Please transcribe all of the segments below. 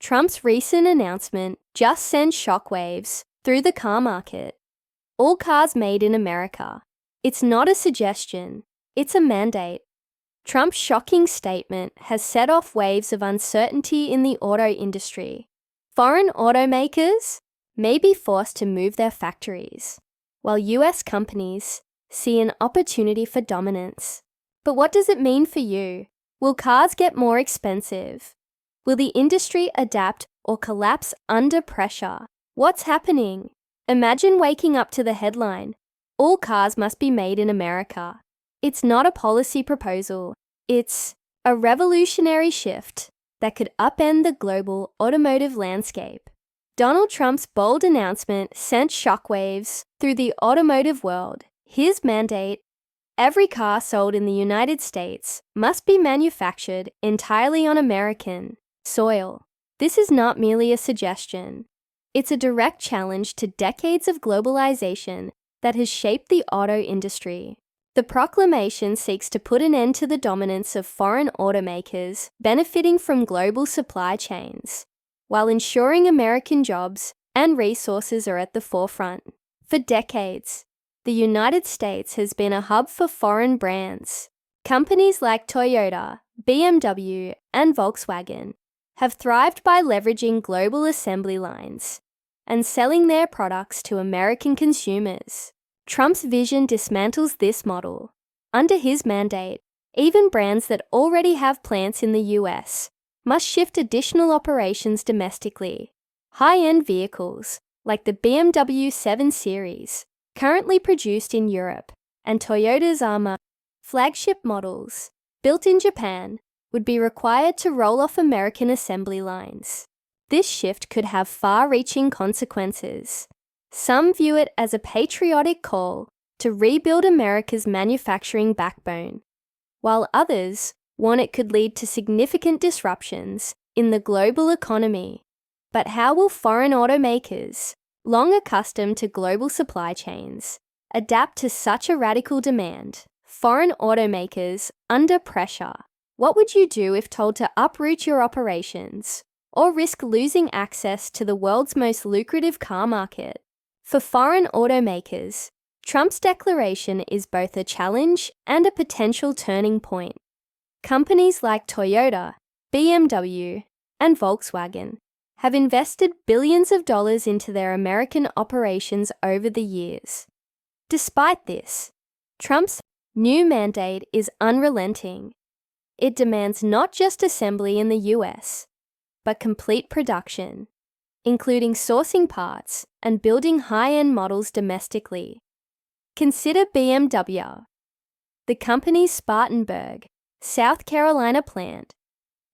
Trump's recent announcement just sends shockwaves through the car market. All cars made in America. It's not a suggestion, it's a mandate. Trump's shocking statement has set off waves of uncertainty in the auto industry. Foreign automakers may be forced to move their factories, while US companies see an opportunity for dominance. But what does it mean for you? Will cars get more expensive? Will the industry adapt or collapse under pressure? What's happening? Imagine waking up to the headline, "All cars must be made in America." It's not a policy proposal, it's a revolutionary shift that could upend the global automotive landscape. Donald Trump's bold announcement sent shockwaves through the automotive world. His mandate: every car sold in the United States must be manufactured entirely on American soil. This is not merely a suggestion. It's a direct challenge to decades of globalization that has shaped the auto industry. The proclamation seeks to put an end to the dominance of foreign automakers benefiting from global supply chains, while ensuring American jobs and resources are at the forefront. For decades, the United States has been a hub for foreign brands. Companies like Toyota, BMW, and Volkswagen have thrived by leveraging global assembly lines and selling their products to American consumers. Trump's vision dismantles this model. Under his mandate, even brands that already have plants in the US must shift additional operations domestically. High-end vehicles, like the BMW 7 Series, currently produced in Europe, and Toyota's Arma flagship models, built in Japan, would be required to roll off American assembly lines. This shift could have far-reaching consequences. Some view it as a patriotic call to rebuild America's manufacturing backbone, while others warn it could lead to significant disruptions in the global economy. But how will foreign automakers, long accustomed to global supply chains, adapt to such a radical demand? Foreign automakers under pressure. What would you do if told to uproot your operations or risk losing access to the world's most lucrative car market? For foreign automakers, Trump's declaration is both a challenge and a potential turning point. Companies like Toyota, BMW, and Volkswagen have invested billions of dollars into their American operations over the years. Despite this, Trump's new mandate is unrelenting. It demands not just assembly in the US, but complete production, including sourcing parts and building high-end models domestically. Consider BMW. The company's Spartanburg, South Carolina plant,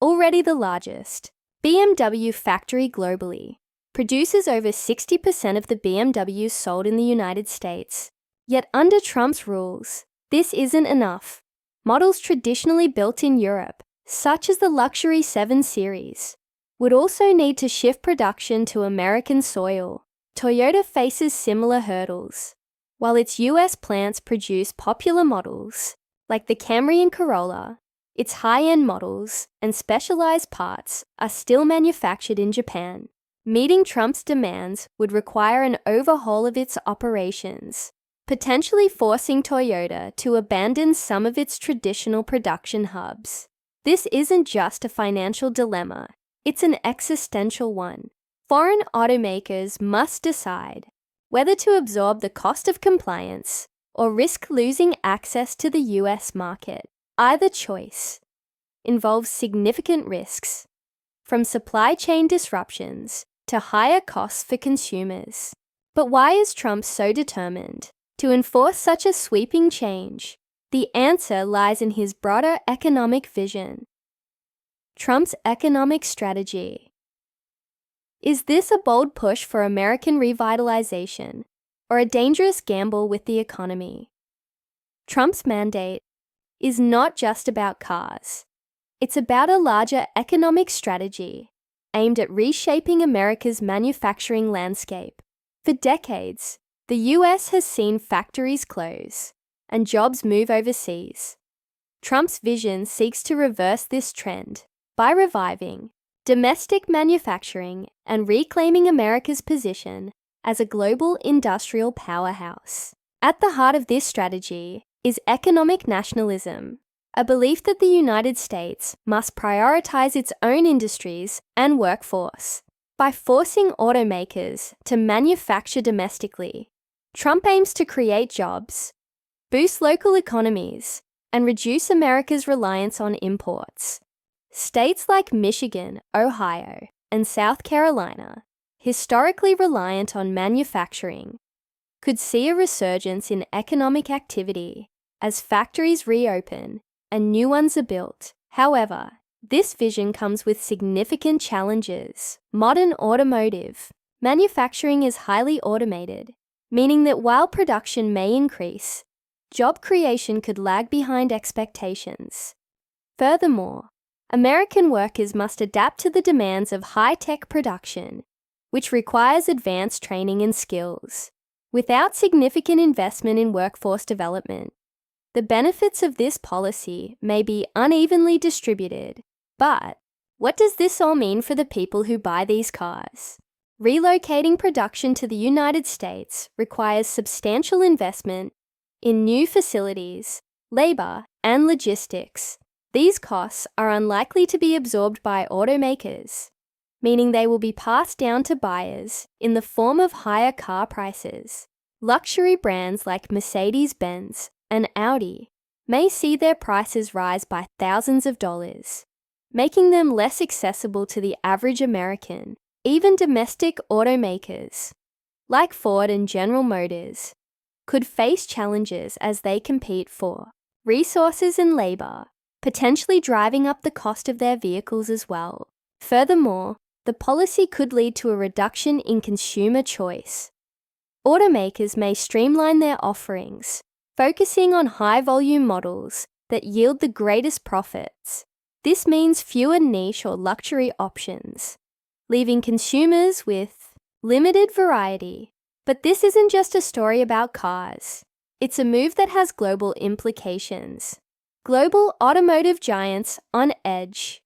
already the largest BMW factory globally, produces over 60% of the BMWs sold in the United States. Yet under Trump's rules, this isn't enough. Models traditionally built in Europe, such as the luxury 7 Series, would also need to shift production to American soil. Toyota faces similar hurdles. While its US plants produce popular models, like the Camry and Corolla, its high-end models and specialized parts are still manufactured in Japan. Meeting Trump's demands would require an overhaul of its operations, potentially forcing Toyota to abandon some of its traditional production hubs. This isn't just a financial dilemma, it's an existential one. Foreign automakers must decide whether to absorb the cost of compliance or risk losing access to the US market. Either choice involves significant risks, from supply chain disruptions to higher costs for consumers. But why is Trump so determined to enforce such a sweeping change? The answer lies in his broader economic vision. Trump's economic strategy. Is this a bold push for American revitalization or a dangerous gamble with the economy? Trump's mandate is not just about cars. It's about a larger economic strategy aimed at reshaping America's manufacturing landscape. For decades, the US has seen factories close and jobs move overseas. Trump's vision seeks to reverse this trend by reviving domestic manufacturing, and reclaiming America's position as a global industrial powerhouse. At the heart of this strategy is economic nationalism, a belief that the United States must prioritize its own industries and workforce. By forcing automakers to manufacture domestically, Trump aims to create jobs, boost local economies, and reduce America's reliance on imports. States like Michigan, Ohio, and South Carolina, historically reliant on manufacturing, could see a resurgence in economic activity as factories reopen and new ones are built. However, this vision comes with significant challenges. Modern automotive manufacturing is highly automated, meaning that while production may increase, job creation could lag behind expectations. Furthermore, American workers must adapt to the demands of high-tech production, which requires advanced training and skills. Without significant investment in workforce development, the benefits of this policy may be unevenly distributed. But what does this all mean for the people who buy these cars? Relocating production to the United States requires substantial investment in new facilities, labor, and logistics. These costs are unlikely to be absorbed by automakers, meaning they will be passed down to buyers in the form of higher car prices. Luxury brands like Mercedes-Benz and Audi may see their prices rise by thousands of dollars, making them less accessible to the average American. Even domestic automakers, like Ford and General Motors, could face challenges as they compete for resources and labor, potentially driving up the cost of their vehicles as well. Furthermore, the policy could lead to a reduction in consumer choice. Automakers may streamline their offerings, focusing on high-volume models that yield the greatest profits. This means fewer niche or luxury options, leaving consumers with limited variety. But this isn't just a story about cars. It's a move that has global implications. Global automotive giants on edge.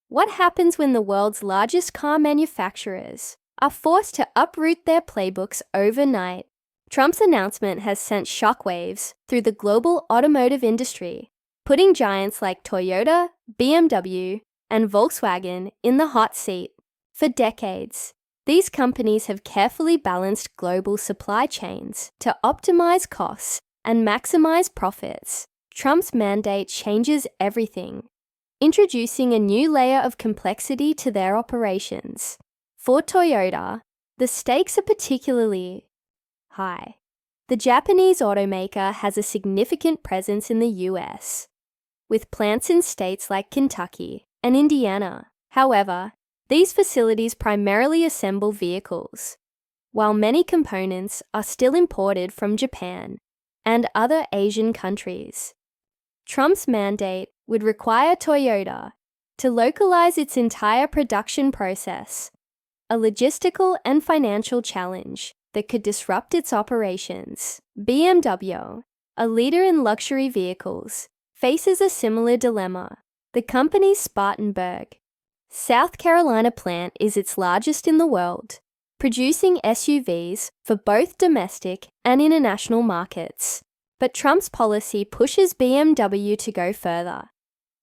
What happens when the world's largest car manufacturers are forced to uproot their playbooks overnight? Trump's announcement has sent shockwaves through the global automotive industry, putting giants like Toyota, BMW, and Volkswagen in the hot seat. For decades, these companies have carefully balanced global supply chains to optimize costs and maximize profits. Trump's mandate changes everything, introducing a new layer of complexity to their operations. For Toyota, the stakes are particularly high. The Japanese automaker has a significant presence in the US, with plants in states like Kentucky and Indiana. However, these facilities primarily assemble vehicles, while many components are still imported from Japan and other Asian countries. Trump's mandate would require Toyota to localize its entire production process, a logistical and financial challenge that could disrupt its operations. BMW, a leader in luxury vehicles, faces a similar dilemma. The company's Spartanburg, South Carolina plant is its largest in the world, producing SUVs for both domestic and international markets. But Trump's policy pushes BMW to go further,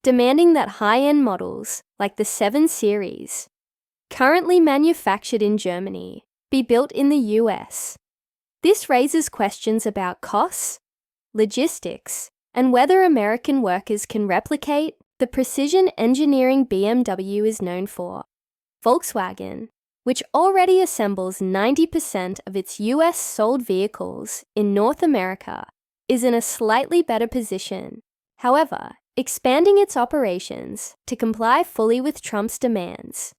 demanding that high-end models, like the 7 Series, currently manufactured in Germany, be built in the US. This raises questions about costs, logistics, and whether American workers can replicate the precision engineering BMW is known for. Volkswagen, which already assembles 90% of its US sold vehicles in North America, is in a slightly better position. However, expanding its operations to comply fully with Trump's demands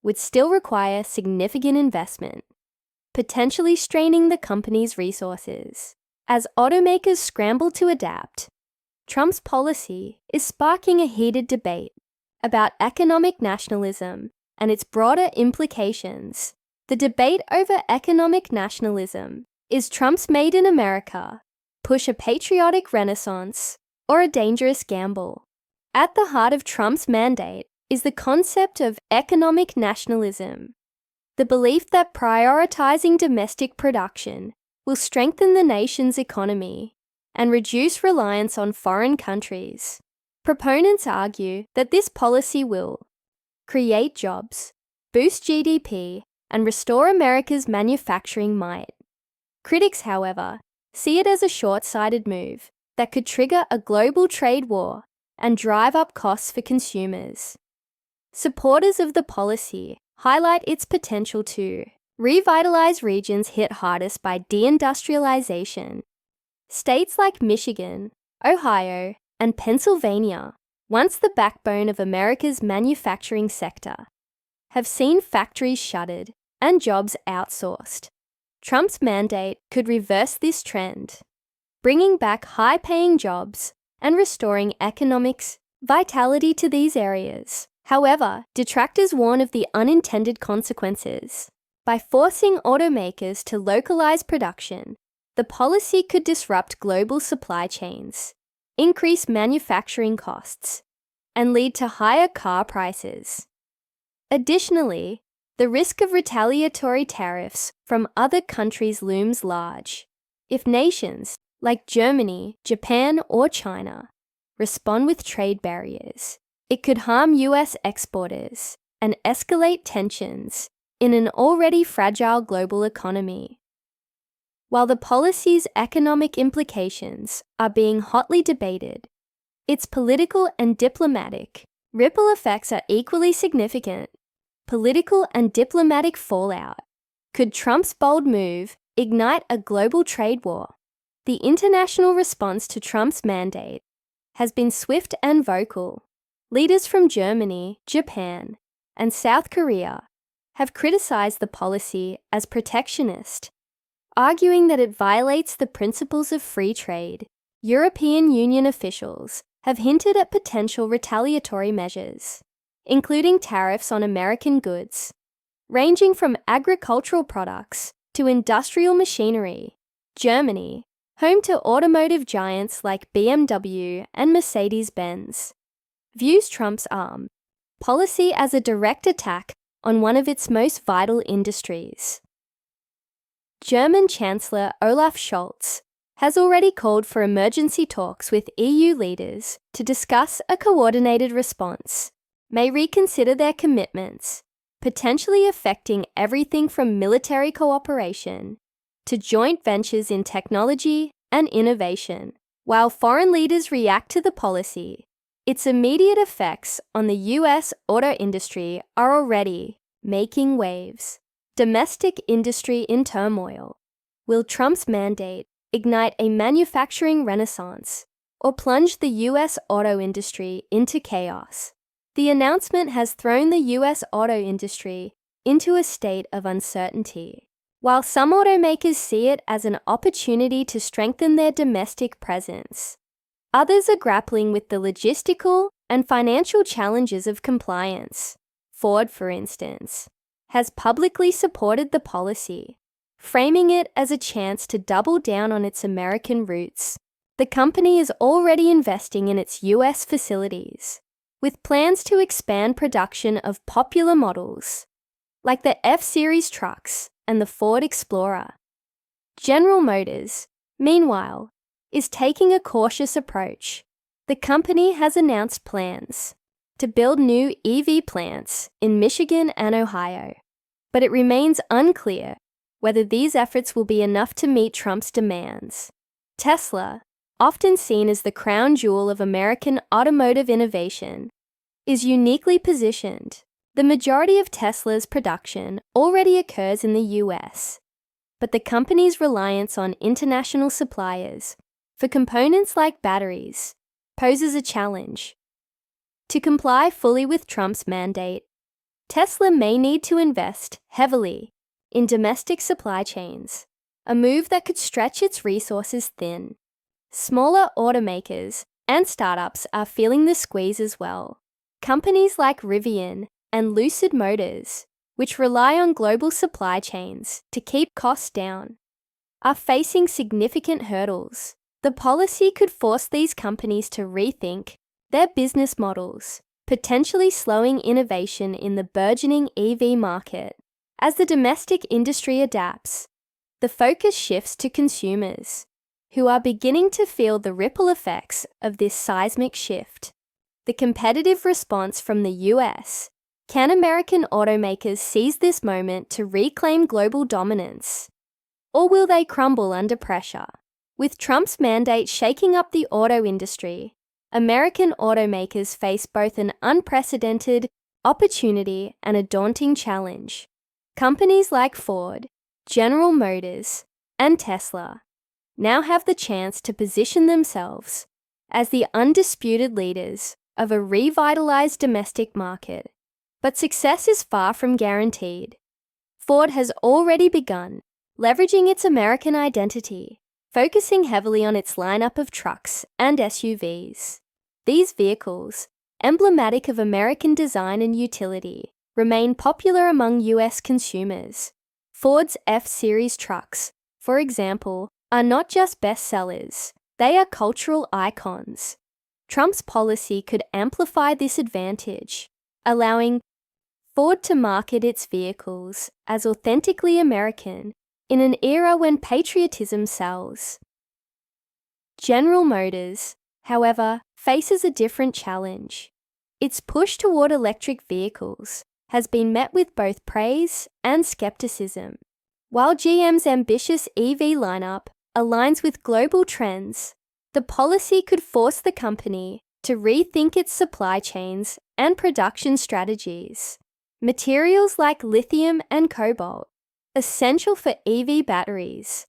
would still require significant investment, potentially straining the company's resources. As automakers scramble to adapt, Trump's policy is sparking a heated debate about economic nationalism and its broader implications. The debate over economic nationalism: is Trump's Made in America push a patriotic renaissance or a dangerous gamble? At the heart of Trump's mandate is the concept of economic nationalism, the belief that prioritizing domestic production will strengthen the nation's economy and reduce reliance on foreign countries. Proponents argue that this policy will create jobs, boost GDP, and restore America's manufacturing might. Critics, however, see it as a short-sighted move that could trigger a global trade war and drive up costs for consumers. Supporters of the policy highlight its potential to revitalize regions hit hardest by deindustrialization. States like Michigan, Ohio, and Pennsylvania, once the backbone of America's manufacturing sector, have seen factories shuttered and jobs outsourced. Trump's mandate could reverse this trend, bringing back high-paying jobs and restoring economic vitality to these areas. However, detractors warn of the unintended consequences. By forcing automakers to localize production, the policy could disrupt global supply chains, increase manufacturing costs, and lead to higher car prices. Additionally, the risk of retaliatory tariffs from other countries looms large. If nations like Germany, Japan, or China respond with trade barriers, it could harm US exporters and escalate tensions in an already fragile global economy. While the policy's economic implications are being hotly debated, its political and diplomatic ripple effects are equally significant. Political and diplomatic fallout. Could Trump's bold move ignite a global trade war? The international response to Trump's mandate has been swift and vocal. Leaders from Germany, Japan, and South Korea have criticized the policy as protectionist, arguing that it violates the principles of free trade. European Union officials have hinted at potential retaliatory measures, including tariffs on American goods, ranging from agricultural products to industrial machinery. Germany, home to automotive giants like BMW and Mercedes-Benz, views Trump's policy as a direct attack on one of its most vital industries. German Chancellor Olaf Scholz has already called for emergency talks with EU leaders to discuss a coordinated response, may reconsider their commitments, potentially affecting everything from military cooperation to joint ventures in technology and innovation. While foreign leaders react to the policy, its immediate effects on the US auto industry are already making waves. Domestic industry in turmoil. Will Trump's mandate ignite a manufacturing renaissance or plunge the US auto industry into chaos? The announcement has thrown the US auto industry into a state of uncertainty. While some automakers see it as an opportunity to strengthen their domestic presence, others are grappling with the logistical and financial challenges of compliance. Ford, for instance, has publicly supported the policy, framing it as a chance to double down on its American roots. The company is already investing in its US facilities, with plans to expand production of popular models, like the F-Series trucks and the Ford Explorer. General Motors, meanwhile, is taking a cautious approach. The company has announced plans to build new EV plants in Michigan and Ohio, but it remains unclear whether these efforts will be enough to meet Trump's demands. Tesla, often seen as the crown jewel of American automotive innovation, is uniquely positioned. The majority of Tesla's production already occurs in the US, but the company's reliance on international suppliers for components like batteries poses a challenge. To comply fully with Trump's mandate, Tesla may need to invest heavily in domestic supply chains, a move that could stretch its resources thin. Smaller automakers and startups are feeling the squeeze as well. Companies like Rivian and Lucid Motors, which rely on global supply chains to keep costs down, are facing significant hurdles. The policy could force these companies to rethink their business models potentially slowing innovation in the burgeoning EV market. As the domestic industry adapts, the focus shifts to consumers, who are beginning to feel the ripple effects of this seismic shift. The competitive response from the US. Can American automakers seize this moment to reclaim global dominance? Or will they crumble under pressure? With Trump's mandate shaking up the auto industry, American automakers face both an unprecedented opportunity and a daunting challenge. Companies like Ford, General Motors, and Tesla now have the chance to position themselves as the undisputed leaders of a revitalized domestic market. But success is far from guaranteed. Ford has already begun leveraging its American identity, focusing heavily on its lineup of trucks and SUVs. These vehicles, emblematic of American design and utility, remain popular among US consumers. Ford's F-Series trucks, for example, are not just bestsellers, they are cultural icons. Trump's policy could amplify this advantage, allowing Ford to market its vehicles as authentically American in an era when patriotism sells. General Motors, however, faces a different challenge. Its push toward electric vehicles has been met with both praise and skepticism. While GM's ambitious EV lineup aligns with global trends, the policy could force the company to rethink its supply chains and production strategies. Materials like lithium and cobalt, essential for EV batteries,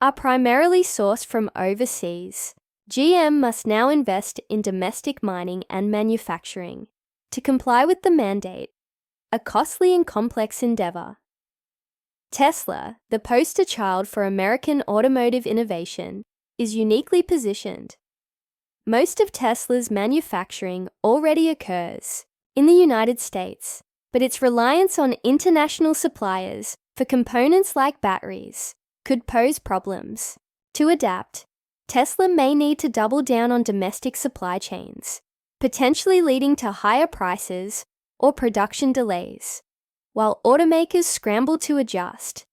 are primarily sourced from overseas. GM must now invest in domestic mining and manufacturing to comply with the mandate, a costly and complex endeavor. Tesla, the poster child for American automotive innovation, is uniquely positioned. Most of Tesla's manufacturing already occurs in the United States, but its reliance on international suppliers for components like batteries could pose problems. To adapt, Tesla may need to double down on domestic supply chains, potentially leading to higher prices or production delays. While automakers scramble to adjust,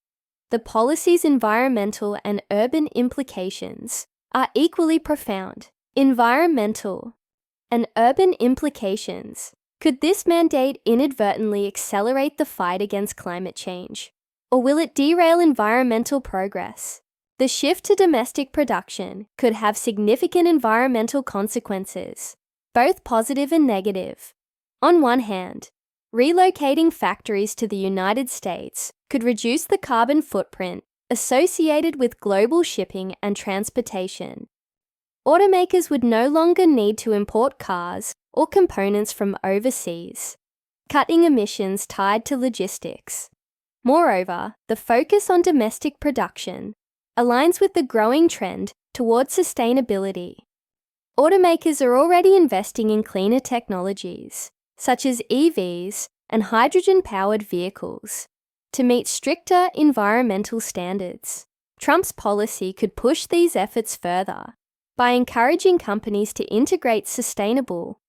the policy's environmental and urban implications are equally profound. Environmental and urban implications. Could this mandate inadvertently accelerate the fight against climate change? Or will it derail environmental progress? The shift to domestic production could have significant environmental consequences, both positive and negative. On one hand, relocating factories to the United States could reduce the carbon footprint associated with global shipping and transportation. Automakers would no longer need to import cars or components from overseas, cutting emissions tied to logistics. Moreover, the focus on domestic production aligns with the growing trend towards sustainability. Automakers are already investing in cleaner technologies, such as EVs and hydrogen-powered vehicles, to meet stricter environmental standards. Trump's policy could push these efforts further by encouraging companies to integrate sustainable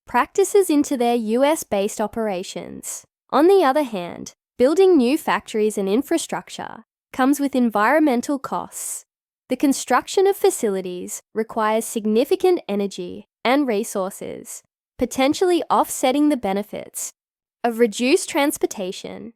practices into their US-based operations. On the other hand, building new factories and infrastructure comes with environmental costs. The construction of facilities requires significant energy and resources, potentially offsetting the benefits of reduced transportation